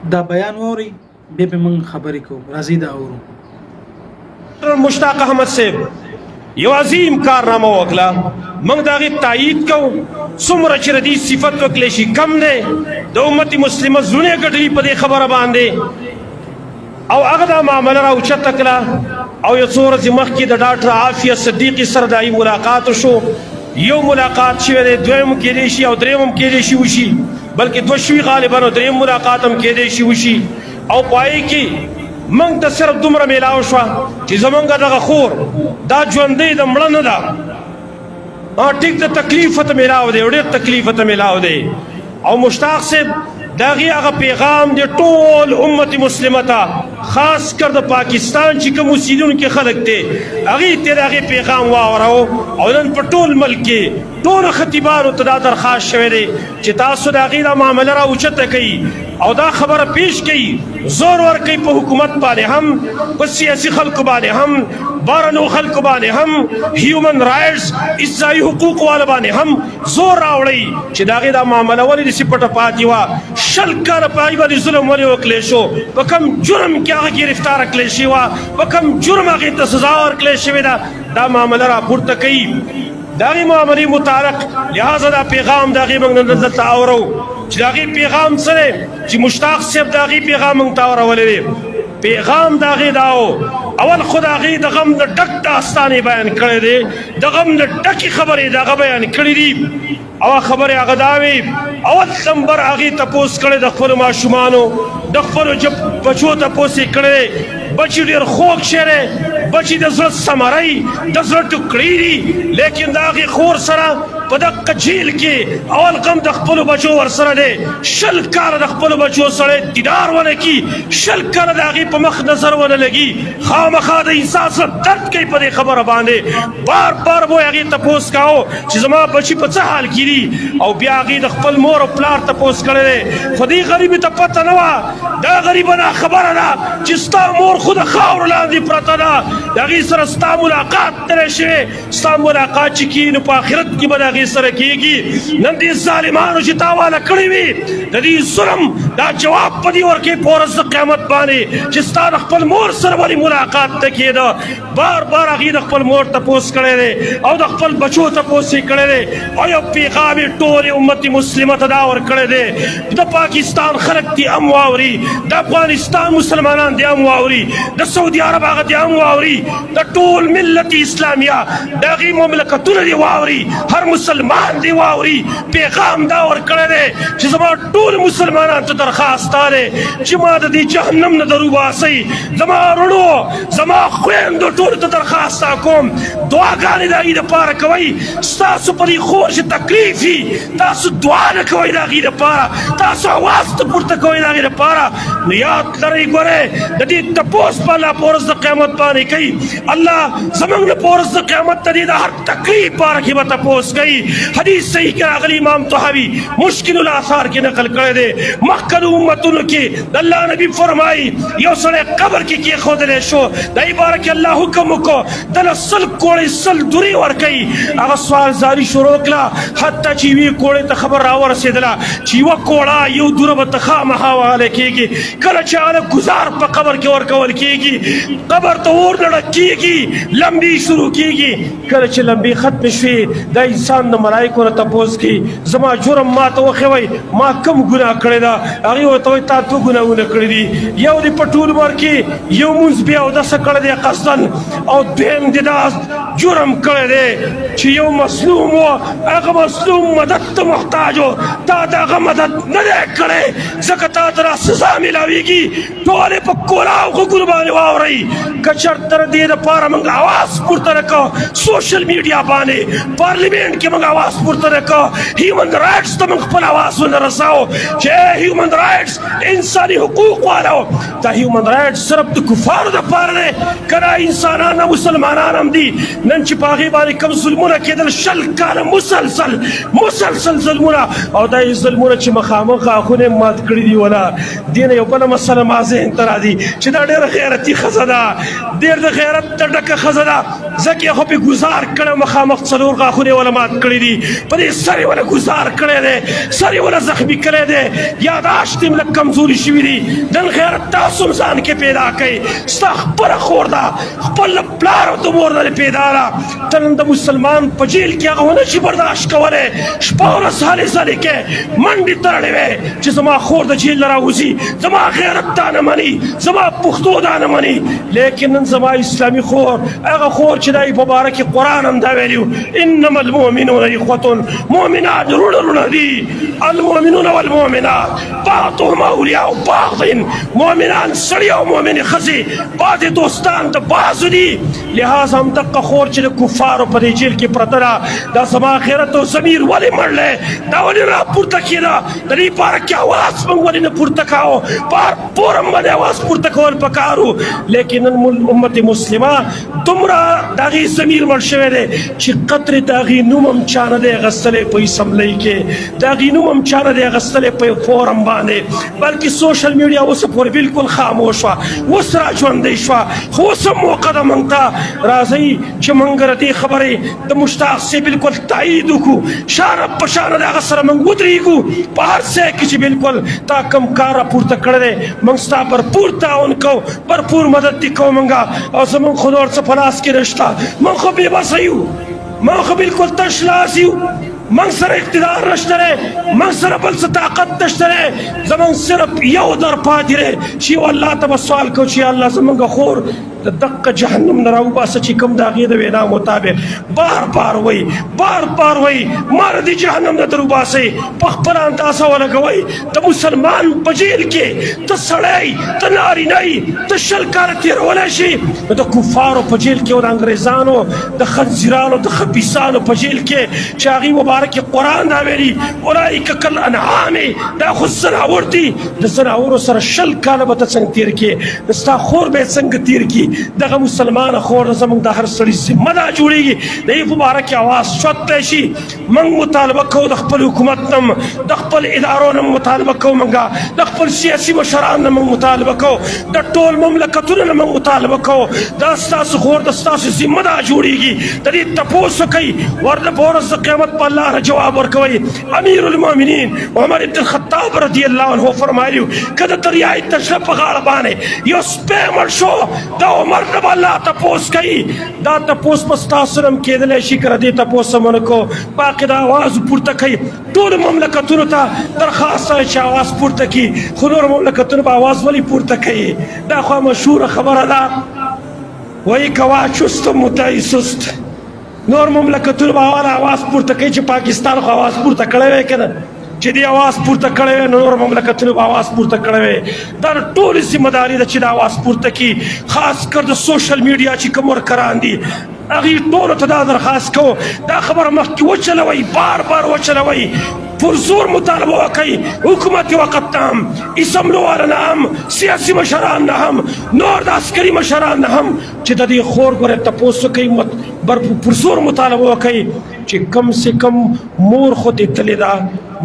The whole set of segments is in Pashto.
دا بیان واوري بیا به موږ خبرې کوو. راځئ دا اورو. مشتاق احمد صاحب یو عظیم کارنامه وکړه، موږ د هغې تایید کوو. څومره چې د دې صفت وکړلی شي کم دی. د امت مسلمه زړونه یې ګټلي په دې خبره باندې، او هغه دا معامله راوچته کړه. او یو څو ورځې مخکې د ډاکټر عافیه صدیقي سره د هغې ملاقات وشو. یو ملاقات شوی دی، دویم کېدی شي او دریم هم کېدی شي وشي، بلکې دوه شوي غالبا او دریم ملاقات هم کېدی شي وشي. او په هغې کې موږ ته صرف دومره میلاو شوه چې زمونږ دغه خور دا ژوندۍ د مړه نه ده. ټیک د تکلیف ته میلاو دی، ډېر تکلیف ته میلاو دی. او مشتاق صاحب د هغې هغه پیغام دی ټول امت مسلمه ته، خاص کر د پاکستان چې کوم اوسېدونکي خلک دی هغې ته د هغې پیغام واورو. او نن په ټول ملک کې ټولو خطیبانو ته دا درخواست شوی دی چې تاسو د هغې دا معامله راوچته کوي او دا خبره پیش کوي، زور ورکوي په حکومت باندې هم، په سیاسي خلکو باندې هم، بارنو خلکو باندې هم، هیومن رایټس انساني حقوق والا باندې هم زور راوړئ چې د هغې دا معامله ولې داسې پټه پاتې وه. 20 کاله په هغې باندې ظلم ولې وکړلی شو، په کوم جرم کې هغه ګرفتاره کړلی شوې وه، په کوم جرم هغې ته سزا ورکړلی شوې ده، دا معامله راپورته کوي. د هغې معاملې متعلق لہذا دا پیغام د هغې موږ نن دلته اورو چې د هغې پیغام څه دی چې مشتاق صاحب د هغې پیغام موږ ته اورولی دی. پیغام د هغې دا و، اول خو د هغې د غم د ډک داستان یې بیان کړی دی، د غم د ډکې خبرې د هغه بیان کړي دي. او خبرې هغه دا وي، اول نمبر هغې تپوس کړی د خپلو ماشومانو، د خپلو بچو تپوس یې کړی. بچي ډېر خوږ شی دی، بچي د زړه ثمری، د زړه ټوکړې دي، لیکن د هغې خور سره په دغه جیل کې اول غم د خپلو بچو ورسره دی. 20 کاله د خپلو بچو سره دیدار ونه کي، 20 کاله د هغې په مخ نظر ونه لګي، خامخا د انسان سره درد کوي په دې خبره باندې. بار بار به یې هغې تپوس کاوه چې زما بچي په څه حال کې دي، او بیا هغې د خپل مور او پلار تپوس کړی دی. خو دې غریبې ته پته نه وه، دا غریبه ناخبره ده چې ستا مور خو د خاورو لاندې پرته ده، د هغې سره ستا ملاقات نه دی شوی. ستا ملاقات چې کېږي نو په آخرت کې به د هغې سره کېږي. نن دې ظالمانو چې تا واله کړی وي د دې ظلم دا جواب په دې ورکوي په ورځ د قیامت باندې چې ستا د خپل مور سره ولې ملاقات نه کېده. بار بار هغې د خپل مور تپوس کړی دی او د خپل بچو تپوس یې کړی دی. او یو پیغام یې ټولې امت مسلمه ته دا ورکړی دی، د پاکستان خلک دې هم واوري، د افغانستان مسلمانان دې هم واوري، د سعودي عرب هغه دې هم واوري، د ټول ملت اسلامیه د هغې مملکتونه دې واوري، هر مسلمان دې واوري. پیغام دا ورکړی دی چې زما ټول مسلمانانو ته درخواست دا دی چې ما د دې جهنم نه در وباسئ. زما وروڼو، زما خویندو ټولو ته درخواست دا کوم، دعاګانې د هغې دپاره کوئ. ستاسو په دې خور چې تکلیف وي تاسو دعا نه کوئ د هغې دپاره، تاسو اواز ته پورته کوئ د هغې دپاره. نو یاد لرئ، ګورئ د دې تپوس په الله په ورځ د قیامت باندې کوي. الله زموږ نه په ورځ د قیامت د دې د هر تکلیف باره کې به تپوس کوي. حدیث صحیح کې راغلی، امام طحاوي مشکل الاثار کې نقل کړی دی. مخکې امتونو کې د الله نبي فرمایي یو سړی قبر کې کېښودلی شو، دې باره کې الله حکم وکړو دله 100 کوړۍ 100 دورې ورکوي. هغه سوالزاري شروع کړه حتی چې یوې کوړۍ ته خبر راورسېدله چې یوه کوړه یو دوره به ته خامخا وهلی کېږي. کله چې هغه ګزار په قبر کې ورکول کېږي، قبر ته اور نه ډک کېږي، لمبې شروع کېږي. کله چې لمبې ختمې شوې دا انسان د ملایکو نه تپوس کوي، زما جرم ما ته وښیوئ، ما کوم ګناه کړې ده. هغې ورته وایي تا 2 ګناهونه کړي دي، یو دې په ټول عمر کې یو مونځ بې اودسه کړی دی قصدن، او دویم دې دا جرم کړی دی چې یو مظلوم و، هغه مظلوم مدد ته محتاج و، تا د هغه مدد نه دی کړی، ځکه تا ته را سزا میلاویږي. ټولې په کولاو غوږونو باندې واورئ. که چېرته د دې دپاره موږ اواز پورته نه کړو سوشل میډیا باندې، پارلیمنټ کې موږ اواز پورته نه کړو، هیومن رایټس ته موږ خپل اواز ونه رسوو چې هیومن رایټس انساني حقوق والو. دا هیومن رایټس صرف د کفارو دپاره دی، که دا انسانان مسلمانان هم دي. نن چې په هغې باندې کوم ظلمونه کېدل 20 کاله مسلسل ظلمونه، او دا ظلمونه چې مخامخ اخونه مات کړي دي ولا دین یو بل مسله ما ذهن ته راځي چې دا ډېره غیرتي ښځه ده، ډېر د غیرت ته ډکه ښځه ده. ځکه یې خو پې ګزار کړی مخامخ 4 غاښونه یې وله مات کړي دي، په دې سر یې وله ګزار کړی دی، سر یې وله زخمي کړی دی، یاداشت یې لږ کمزوري شوي دي. نن غیرت تاسو هم ځان کې پیدا کړئ، ستا خپله خور ده، خپل پلار او د مور نه پیدا ده. ته نن د مسلمان په جیل کې هغه ونه شي برداشت کولی، شپه ورځ هلې ځلې کې منډې تړلې وې چې زما خور د جیل نه راوځي، زما غیرت دا نه مني، زما پښتو دا نه مني. لیکن نن زما اسلامي خور، هغه خور چې دا یې په باره کې قرآن هم دا ویلي انما المؤمنون اخوة، مؤمنان وروڼه دي، المؤمنون والمؤمنات بعضهم اولیاء بعض، مؤمنان سړي او مؤمنې ښځې بعضې دوستان د بعضو دي. لہذا هم دقه خور چې د کفارو په دې جیل کې پرته ده، دا زما غیرت او ضمیر ولې مړلی، دا ولې راپورته کېده، د دې باره کې اواز موږ ولې نه پورته کوو، بار پور هم باندې اواز پورته کول پکار و. لیکن نن امت مسلمه دومره د هغې ضمیر مړ شوی دی چې قطرې د هغې نوم هم چا نه دی اخیستلی په اسمبلۍ کې، د هغې نوم هم چا نه دی اخیستلی په فورم باندې، بلکې سوشل میډیا اوس پورې بلکل خاموش وه، اوس را ژوندۍ شوه. خو اوس هم موقع ده موږ ته راځئ چې موږ د دې خبرې د مشتاق صاحب بلکل تایید وکړو، شانه په شانه د هغه سره موږ ودرېږو په هر ځای کې چې بلکل تا کوم کار راپورته کړی دی، موږ ستا بھرپور تعاون کوو، بھرپور مدد دې کوو موږ، او زموږ خو نور څه په لاس کې نشته، موږ خو بې بسه یو، موږ خو بلکل تش لاس یو، موږ سره اقتدار نشته دی، موږ سره بل څه طاقت نشته دی، زموږ صرف یو در پاتې دی چې یو الله ته به سوال کوو چې یا الله زموږ خور د دقه جهنم نه راوباسه چې کوم د هغې د وینا مطابق بار بار وایي ما د دې جهنم نه در وباسئ، په خپله اندازه ولګوئ. د مسلمان په جیل کې ته سړی، ته نارینه یې، ته 20 کاله تېرولی شي، نو د کفارو په جیل کې او د انګریزانو د خنزیرانو د خبیثانو په جیل کې چې هغې مبارک قرآن دا ویلي اولئک کالانعام، دا خو زناور دي، د زناورو سره 20 کاله به ته څنګه تېر کړې، د ستا خور به یې څنګه تېر کړي. دغه مسلمانه خور زموږ د هر سړي ذمه دا جوړېږي د دې په باره کې اواز چوتلی شي. موږ مطالبه کوو د خپل حکومت نه، د خپل ادارو نه مطالبه کوو، موږ د خپل سیاسي مشران نه موږ مطالبه کوو، د ټول مملکتونو نه موږ مطالبه کوو، دا ستاسو خور د ستاسو ذمه دا جوړېږي، د دې تپوس وکئ، ورته په ورځ د قیامت په الله نه جواب ورکوئ. امیر المؤمنین عمر بن الخطاب رضی الله عنه فرمایلي که د دریای تشنه په غاړه باندې یو سپی مړ شو، دا عمر نه به الله تپوس کوي، دا تپوس به ستاسو نه هم کېدلی شي که د دې تپوس هم ونه کوو. باقي دا آواز پورته کوي، ټولو مملکتونو ته درخواست دی چې آواز پورته کړي، خو نور مملکتونو به آواز ولې پورته کوي؟ دا خو مشهوره خبره ده، وایي کوا چست متعی سست. نور مملکتونو به آواز پورته کوي چې پاکستان خو آواز پورته کړی وی که نه، چې دې آواز پورته کړی وی، نور مملکتونو به آواز پورته کړی وی. دا ټولې ذمه داري ده چې دا آواز پورته کړي، خاص کر د سوشل میډیا چې کوم ورکران دي هغې ټولو ته دا درخواست کوو دا خبره مخکې وچلوئ، بار بار وچلوئ، پر زور مطالبه وکړئ، حکومت وقت نه هم، اسمبلو والا نه هم، سیاسي مشران نه هم، نور د عسکري مشران نه هم، چې د دې خور ګورې تپوس وکړئ، پر زور مطالبه وکړئ چې کم سے کم مور خو دې تلې ده،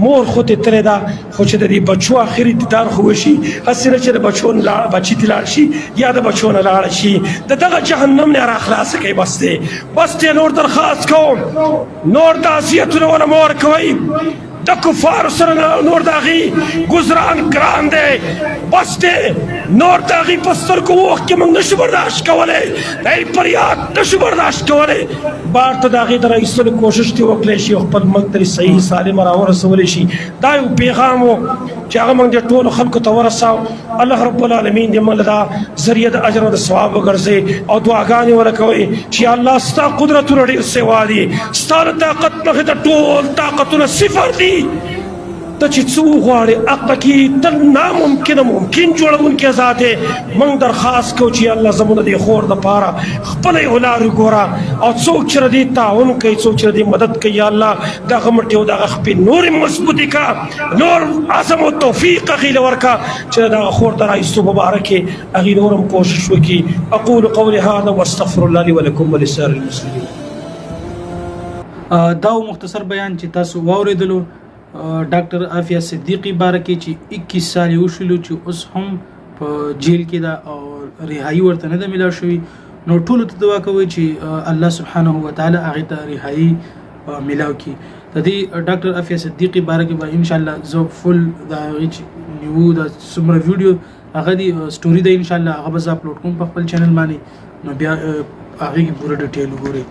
مور خو دې تلې ده، خو چې د دې بچو آخري دیدار خو وشي، هسې نه چې د بچو نه بچي دې لاړ شي یا د بچو نه لاړه شي، د دغه جهنم نه را خلاصه کوي. بس دی نور درخواست کوم، نور د اذیتونه ونه مه ورکوئ، د کفارو سره نور د هغې ګزران ګران دی، بس دی نور د هغې په سترګو اوښ کې موږ نشو برداشت کولی، د هغې فریاد نشو برداشت کولی. بار ته د هغې د راایستلو کوشش دې وکړی شي او خپل ملک ته صحیح سالمه راورسولی شي. دا یو پیغام و چې هغه موږ دې ټولو خلکو ته ورساو. الله رب العالمین دې موږ له دا ذریعه د اجر او د ثواب وګرځوي او دعاګانې ورکوئ چې الله ستا قدرتونه ډېر سوا دي، ستا د طاقت مخې ته ټول طاقتونه صفر دي، ته چې څه وغواړې حق پکې ته ناممکنه ممکن جوړونکی ذات یې. موږ درخواست کوو چې الله زموږ د دې خور دپاره خپله یې لارې ګوره، او څوک چې د دې تعاون کوي، څوک چې د دې مدد کوي، یا الله دغه مټې او دغه خپې نورې مضبوطې کړه، نور عزم او توفیق هغې له ورکړه چې د دغه خور د رایستو په باره کې هغې نور هم کوشش وکړي. اقول قولي هذا واستغفر الله لي ولكم ولسائر المسلمين. دا مختصر بیان چې تاسو واورېدلو، ډاکټر عافیه صدیقی باره کې چې 21 سال یې وشولو چې اوس هم په جیل کې ده او رهایی ورته نه ده میلاو شوې. نو ټولو ته دعا کوئ چې الله سبحانه وتعالی هغې ته رهایی میلاو کړي. د دې ډاکټر عافیه صدیقی باره کې به انشاءالله زه فل د هغې چې نیو د څومره ویډیو هغه دی سټوري ده انشاءالله هغه به زه اپلوډ کوم په خپل چینل باندې. نو بیا هغې کې پوره ډیټیل وګورئ.